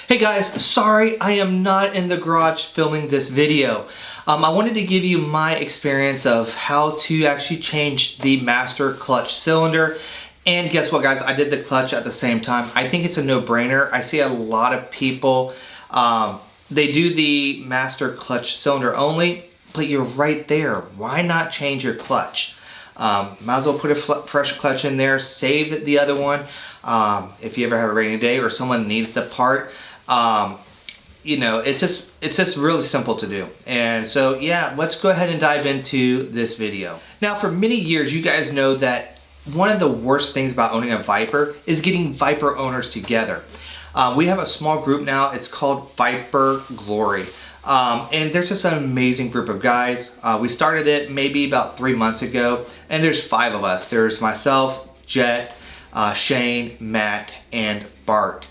Hey guys, sorry I am not in the garage filming this video. I wanted to give you my experience of how to actually change the master clutch cylinder. And guess what guys, I did the clutch at the same time. I think it's a no-brainer. I see a lot of people, they do the master clutch cylinder only, but you're right there. Why not change your clutch? Might as well put a fresh clutch in there, save the other one. If you ever have a rainy day or someone needs the part, you know, it's just really simple to do. And so yeah, let's go ahead and dive into this video. Now for many years, you guys know that one of the worst things about owning a Viper is getting Viper owners together. We have a small group now, it's called Viper Glory. And there's just an amazing group of guys. We started it maybe about 3 months ago, and there's 5 of us. There's myself, Jet, Shane, Matt, and Bart.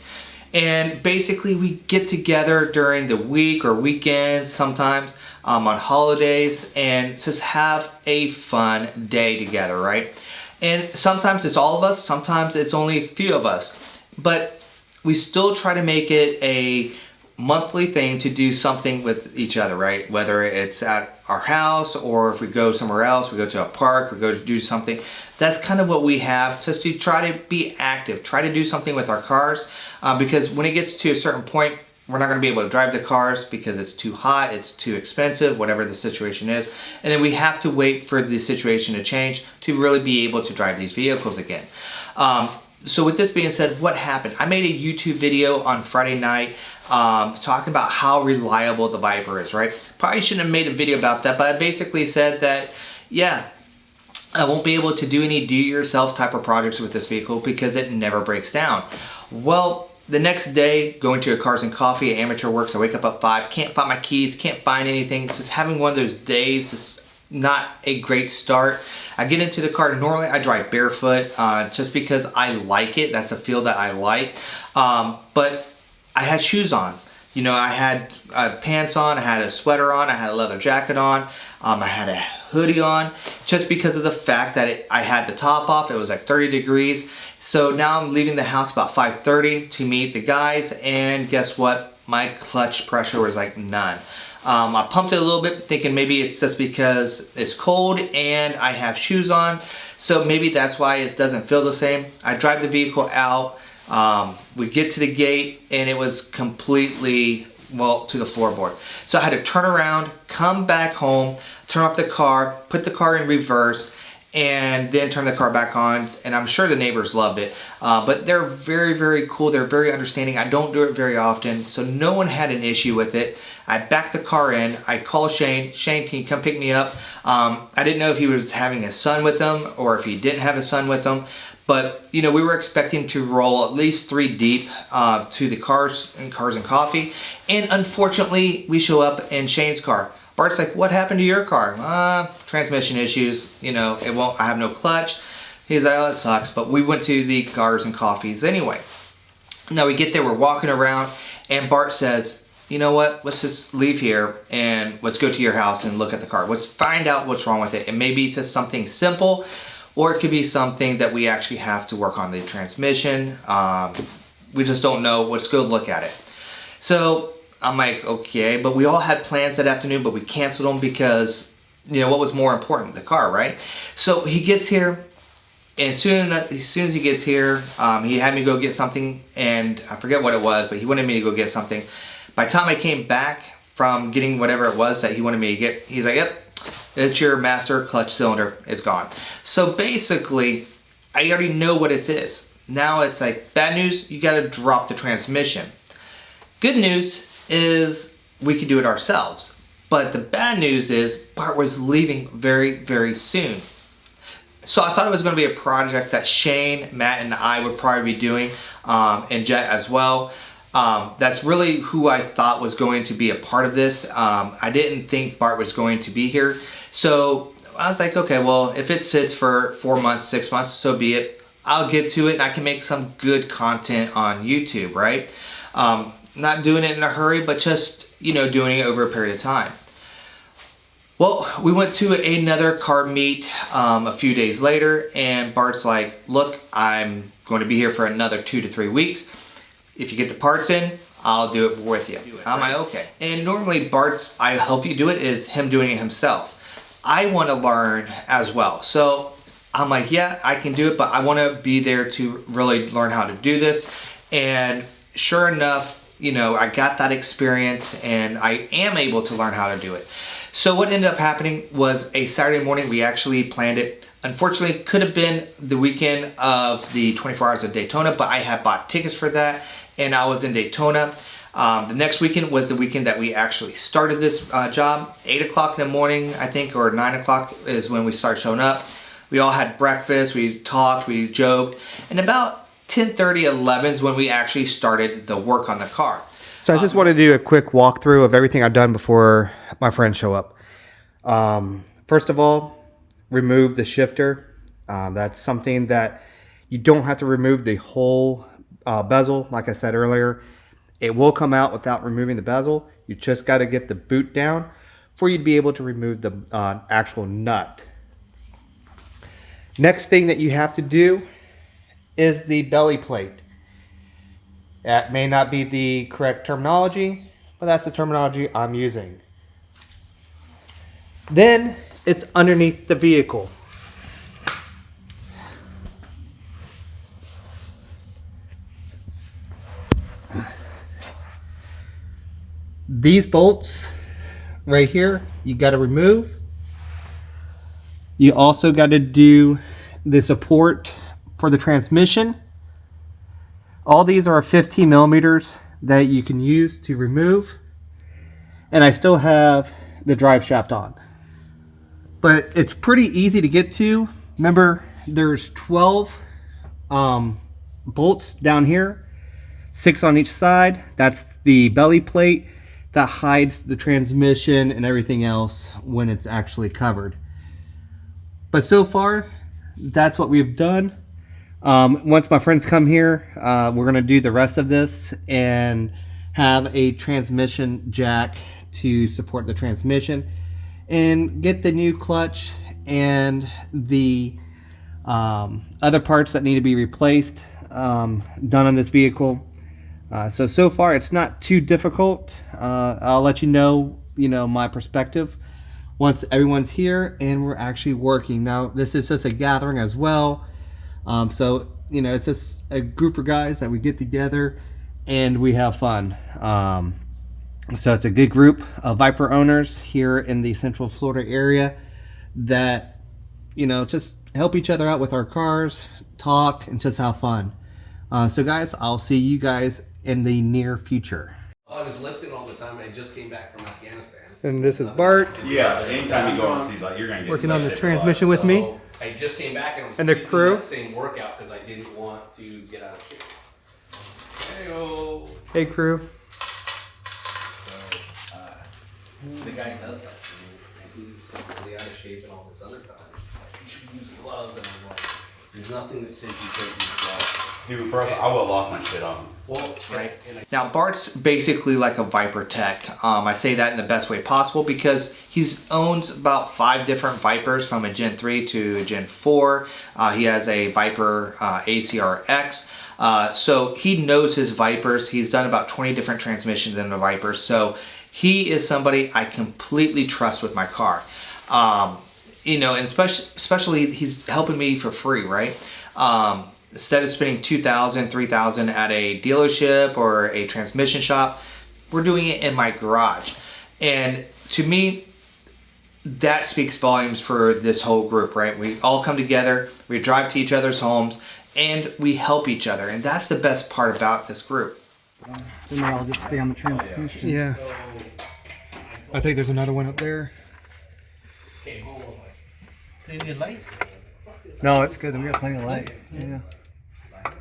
And basically we get together during the week or weekends sometimes, on holidays, and just have a fun day together, right? And sometimes it's all of us, sometimes it's only a few of us, but we still try to make it a monthly thing to do something with each other, right? Whether it's at our house or if we go somewhere else, we go to a park, we go to do something. That's kind of what we have, just to try to be active, try to do something with our cars, because when it gets to a certain point, we're not going to be able to drive the cars because it's too hot, it's too expensive, whatever the situation is. And then we have to wait for the situation to change to really be able to drive these vehicles again. So with this being said, what happened? I made a YouTube video on Friday night talking about how reliable the Viper is, right? Probably shouldn't have made a video about that, but I basically said that, yeah, I won't be able to do any do-it-yourself type of projects with this vehicle because it never breaks down. Well, the next day, going to a Cars and Coffee at Amateur Works, I wake up at 5, can't find my keys, can't find anything, just having one of those days, just not a great start. I get into the car. Normally I drive barefoot just because I like it. That's a feel that I like. But I had shoes on. You know, I had pants on, I had a sweater on, I had a leather jacket on, I had a hoodie on, just because of the fact that I had the top off. It was like 30 degrees. So now I'm leaving the house about 5:30 to meet the guys, and guess what? My clutch pressure was like none. I pumped it a little bit thinking maybe it's just because it's cold and I have shoes on, so maybe that's why it doesn't feel the same. I drive the vehicle out, we get to the gate and it was completely, well, to the floorboard. So I had to turn around, come back home, turn off the car, put the car in reverse, and then turn the car back on. And I'm sure the neighbors loved it, but they're very, very cool. They're very understanding. I don't do it very often, so no one had an issue with it. I backed the car in. I called Shane. Shane, can you come pick me up? I didn't know if he was having his son with him or if he didn't have his son with him, but you know, we were expecting to roll at least 3 deep to the Cars and Coffee, and unfortunately we show up in Shane's car. Bart's like, what happened to your car? Transmission issues, you know, I have no clutch. He's like, oh, it sucks. But we went to the Cars and Coffees anyway. Now we get there, we're walking around, and Bart says, you know what, let's just leave here and let's go to your house and look at the car. Let's find out what's wrong with it. And maybe it's just something simple, or it could be something that we actually have to work on the transmission. We just don't know. Let's go look at it. So I'm like, okay, but we all had plans that afternoon, but we canceled them because, you know, what was more important? The car, right? So he gets here, and as soon as he gets here, he had me go get something, and I forget what it was, but he wanted me to go get something. By the time I came back from getting whatever it was that he wanted me to get, he's like, yep, it's your master clutch cylinder, it's gone. So basically, I already know what it is. Now it's like, bad news, you gotta drop the transmission. Good news is we could do it ourselves. But the bad news is Bart was leaving very, very soon. So I thought it was going to be a project that Shane, Matt, and I would probably be doing, and Jet as well. That's really who I thought was going to be a part of this. I didn't think Bart was going to be here. So I was like, okay, well, if it sits for 4 months, 6 months, so be it. I'll get to it and I can make some good content on YouTube, right? Not doing it in a hurry, but just, you know, doing it over a period of time. Well, we went to another car meet a few days later, and Bart's like, look, I'm going to be here for another 2 to 3 weeks. If you get the parts in, I'll do it with you. I'm like, okay. And normally Bart's I help you do it is him doing it himself. I want to learn as well. So I'm like, yeah, I can do it, but I want to be there to really learn how to do this. And sure enough, you know, I got that experience and I am able to learn how to do it. So what ended up happening was a Saturday morning, we actually planned it. Unfortunately, could have been the weekend of the 24 Hours of Daytona, but I had bought tickets for that and I was in Daytona. The next weekend was the weekend that we actually started this job. 8 o'clock in the morning, I think, or 9 o'clock is when we started showing up. We all had breakfast, we talked, we joked, and about 10:30, 11 is when we actually started the work on the car. So I just want to do a quick walkthrough of everything I've done before my friends show up. First of all, remove the shifter. That's something that you don't have to remove the whole bezel, like I said earlier. It will come out without removing the bezel. You just got to get the boot down for you to be able to remove the actual nut. Next thing that you have to do is the belly plate. That may not be the correct terminology, but that's the terminology I'm using. Then it's underneath the vehicle. These bolts right here, you got to remove. You also got to do the support for the transmission. All these are 15 millimeters that you can use to remove. And I still have the drive shaft on. But it's pretty easy to get to. Remember, there's 12 bolts down here, 6 on each side. That's the belly plate that hides the transmission and everything else when it's actually covered. But so far, that's what we've done. Once my friends come here, we're going to do the rest of this and have a transmission jack to support the transmission and get the new clutch and the other parts that need to be replaced done on this vehicle. So far it's not too difficult. I'll let you know my perspective once everyone's here and we're actually working. Now this is just a gathering as well. So it's just a group of guys that we get together and we have fun. So it's a good group of Viper owners here in the Central Florida area that just help each other out with our cars, talk, and just have fun. So guys, I'll see you guys in the near future. I was lifting all the time. I just came back from Afghanistan. And this is Bart. Yeah, anytime you go overseas, like, you're gonna get working on the transmission with me. I just came back and I was And the doing crew? that same workout because I didn't want to get out of shape. Hey-o. Hey crew. So, the guy does that to me. And he's really out of shape and all this other time. Like, you should use gloves. And I'm like, there's nothing that says you can't use gloves. Dude, first, I would have lost my shit on him. Well, right. Now Bart's basically like a Viper tech. I say that in the best way possible because he owns about 5 different Vipers from a Gen 3 to a Gen 4. He has a Viper ACRX. So he knows his Vipers. He's done about 20 different transmissions in the Vipers. So he is somebody I completely trust with my car. And especially he's helping me for free, right? Instead of spending $2,000, $3,000 at a dealership or a transmission shop, we're doing it in my garage. And to me, that speaks volumes for this whole group, right? We all come together, we drive to each other's homes, and we help each other. And that's the best part about this group. Then I'll just stay on the transmission. Yeah. I think there's another one up there. Do you need light? No, it's good. We got plenty of light. Yeah.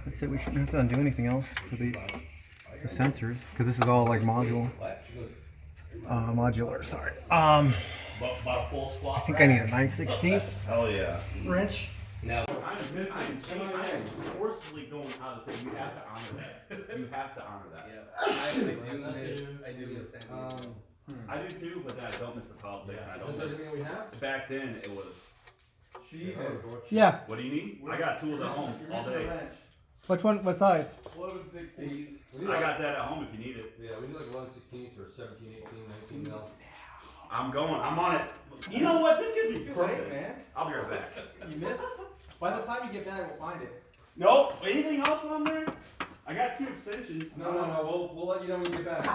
That's it. We shouldn't have to undo anything else for the sensors because this is all like modular. Sorry. I think I need a 9/16 Hell yeah. wrench. Now, I'm forcibly going out of the thing. You have to honor that. You have to honor that. I do miss San I do too, but then I don't miss the politics. And I don't Is this everything we have? Back then, it was. Yeah. What do you need? I got tools at home all day. Which one? What size? I got that at home if you need it. like 1/16 or 17, 18, 19 mil. I'm on it. You know what? This gives me purpose. man. I'll be right back. You missed? By the time you get back, we'll find it. Nope. Anything else on there? I got 2 extensions. No. We'll let you know when you get back.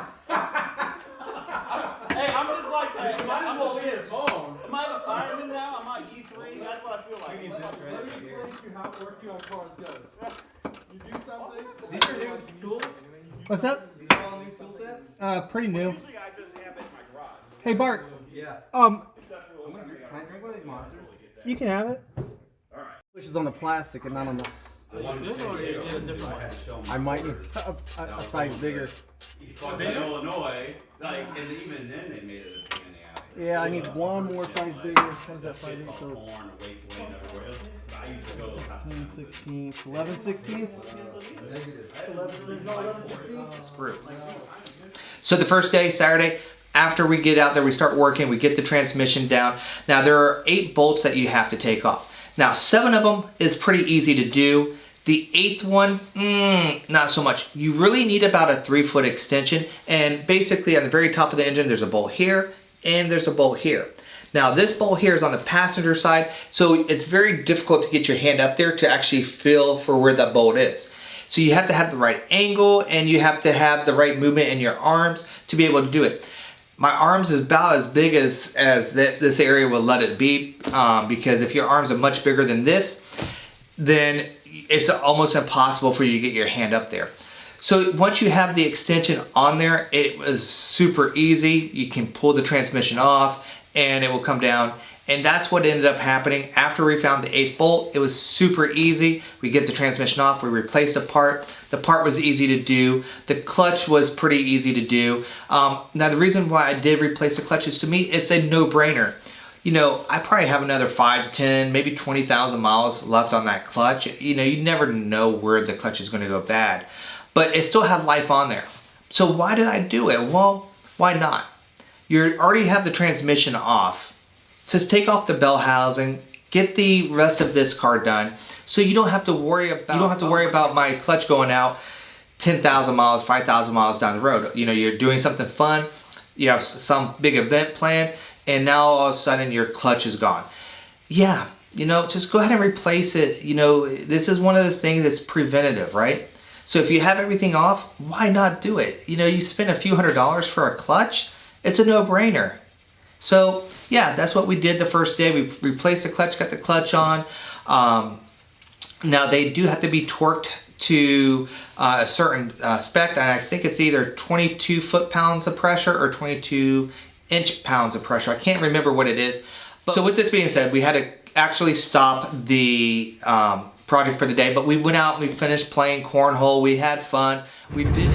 Hey, I'm just like, You might as well leave your phone. am I the fireman now? I'm not E3. That's what I feel like. We need this Let right me here. explain to you how working on cars goes. You do something. These are new tools? What's up? These are all new tool sets? Pretty new. Usually I just have it in my garage. Hey Bart, Yeah. um, Except for Can I drink one of these monsters? you can have it. Which is on the plastic and not on the. This one is a different one. I might need a size bigger. But in Illinois, like, and even then they made it a pain in the ass. Yeah, I need one more size bigger. What is that size bigger? So Corn, weight, everywhere. I used to go. 10 16ths, 11 16ths? Screw. So the first day, Saturday, after we get out there, we start working, we get the transmission down. Now there are 8 bolts that you have to take off. Now 7 of them is pretty easy to do. The 8th one, not so much. You really need about a 3-foot extension, and basically on the very top of the engine there's a bolt here and there's a bolt here. Now this bolt here is on the passenger side, so it's very difficult to get your hand up there to actually feel for where that bolt is. So you have to have the right angle and you have to have the right movement in your arms to be able to do it. My arms is about as big as this area will let it be, because if your arms are much bigger than this, then it's almost impossible for you to get your hand up there. So once you have the extension on there, it was super easy. You can pull the transmission off and it will come down. And that's what ended up happening. After we found the 8th bolt, it was super easy. We get the transmission off, we replaced a part. The part was easy to do. The clutch was pretty easy to do. Now the reason why I did replace the clutch is, to me, it's a no-brainer. You know, I probably have another 5 to 10, maybe 20,000 miles left on that clutch. You know, you never know where the clutch is going to go bad. But it still had life on there. So why did I do it? Well, why not? You already have the transmission off. Just take off the bell housing, get the rest of this car done, so you don't have to worry about my clutch going out 10,000 miles, 5,000 miles down the road. You know, you're doing something fun, you have some big event planned, and now all of a sudden your clutch is gone. Yeah, you know, just go ahead and replace it. You know, this is one of those things that's preventative, right? So if you have everything off, why not do it? You know, you spend a few $100s for a clutch, it's a no-brainer. So yeah, that's what we did the first day. We replaced the clutch, got the clutch on. Now they do have to be torqued to a certain spec, and I think it's either 22 foot-pounds of pressure or 22 inch-pounds of pressure. I can't remember what it is. But so with this being said, we had to actually stop the project for the day, but we went out and we finished playing cornhole. We had fun. We did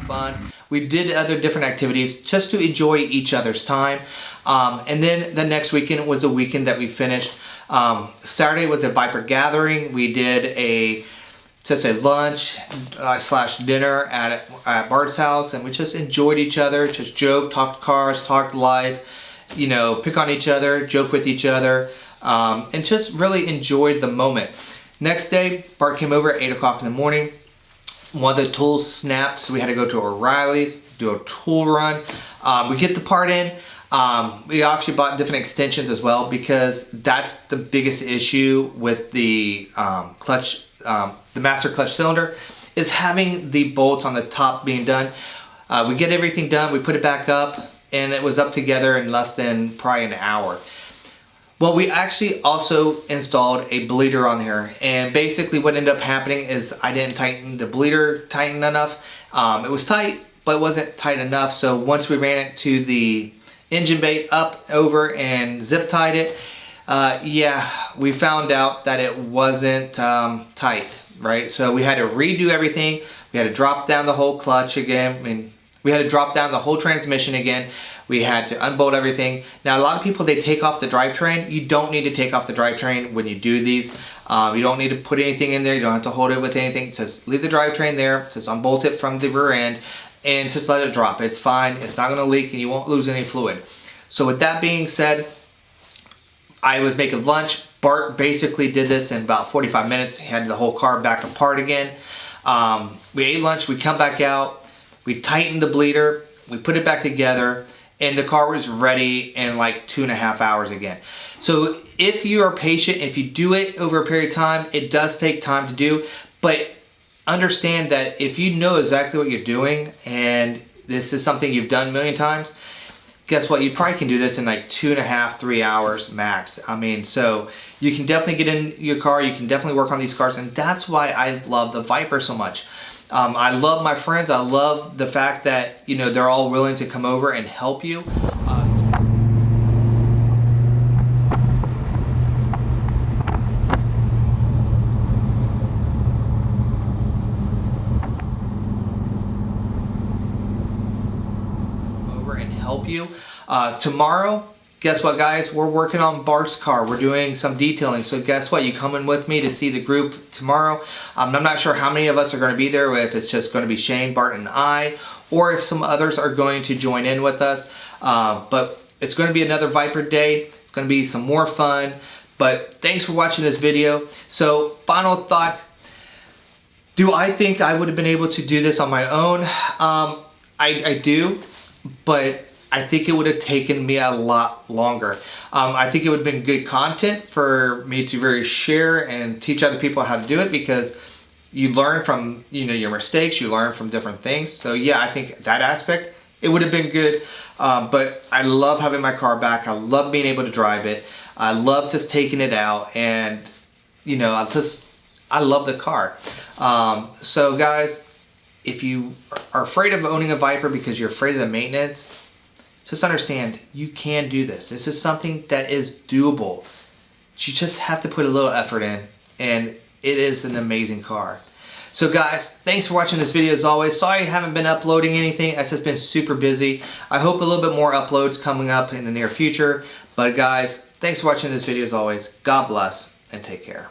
fun. We did other different activities just to enjoy each other's time. And then the next weekend was a weekend that we finished. Saturday was a Viper gathering. We did just a lunch slash dinner at Bart's house, and we just enjoyed each other, just joked, talked cars, talked life, you know, pick on each other, joke with each other, and just really enjoyed the moment. Next day, Bart came over at 8 o'clock in the morning. One of the tools snapped, so we had to go to O'Reilly's, do a tool run. We get the part in. We actually bought different extensions as well, because that's the biggest issue with the clutch, the master clutch cylinder, is having the bolts on the top being done. We get everything done, we put it back up, and it was up together in less than probably an hour. Well, we actually also installed a bleeder on here, and basically what ended up happening is I didn't tighten the bleeder tight enough. It was tight, but it wasn't tight enough. So once we ran it to the engine bay up over and zip tied it, yeah, we found out that it wasn't tight, right? So we had to redo everything. We had to drop down the whole clutch again. I mean, we had to drop down the whole transmission again. We had to unbolt everything. Now, a lot of people, they take off the drivetrain. You don't need to take off the drivetrain when you do these. You don't need to put anything in there. You don't have to hold it with anything. Just leave the drivetrain there. Just unbolt it from the rear end and just let it drop. It's fine. It's not going to leak and you won't lose any fluid. So with that being said, I was making lunch. Bart basically did this in about 45 minutes. He had the whole car back apart again. We ate lunch. We come back out. We tightened the bleeder. We put it back together. And the car was ready in like 2.5 hours again. So if you are patient, if you do it over a period of time, it does take time to do, but understand that if you know exactly what you're doing and this is something you've done a million times, guess what? You probably can do this in like 2.5, 3 hours max. I mean, so you can definitely get in your car, you can definitely work on these cars, and that's why I love the Viper so much. I love my friends. I love the fact that, you know, they're all willing to come over and help you. Tomorrow, guess what, guys? We're working on Bart's car. We're doing some detailing. So guess what? You coming with me to see the group tomorrow? I'm not sure how many of us are going to be there, if it's just going to be Shane, Bart, and I, or if some others are going to join in with us. But it's going to be another Viper day. It's going to be some more fun. But thanks for watching this video. So final thoughts. Do I think I would have been able to do this on my own? I do, but I think it would have taken me a lot longer. I think it would have been good content for me to really share and teach other people how to do it, because you learn from, you know, your mistakes, you learn from different things. So yeah, I think that aspect, it would have been good. But I love having my car back. I love being able to drive it. I love just taking it out, and you know, I love the car. So guys, if you are afraid of owning a Viper because you're afraid of the maintenance, just understand you can do this. This is something that is doable. You just have to put a little effort in, and it is an amazing car. So guys, thanks for watching this video as always. Sorry I haven't been uploading anything. I've just been super busy. I hope a little bit more uploads coming up in the near future. But guys, thanks for watching this video as always. God bless and take care.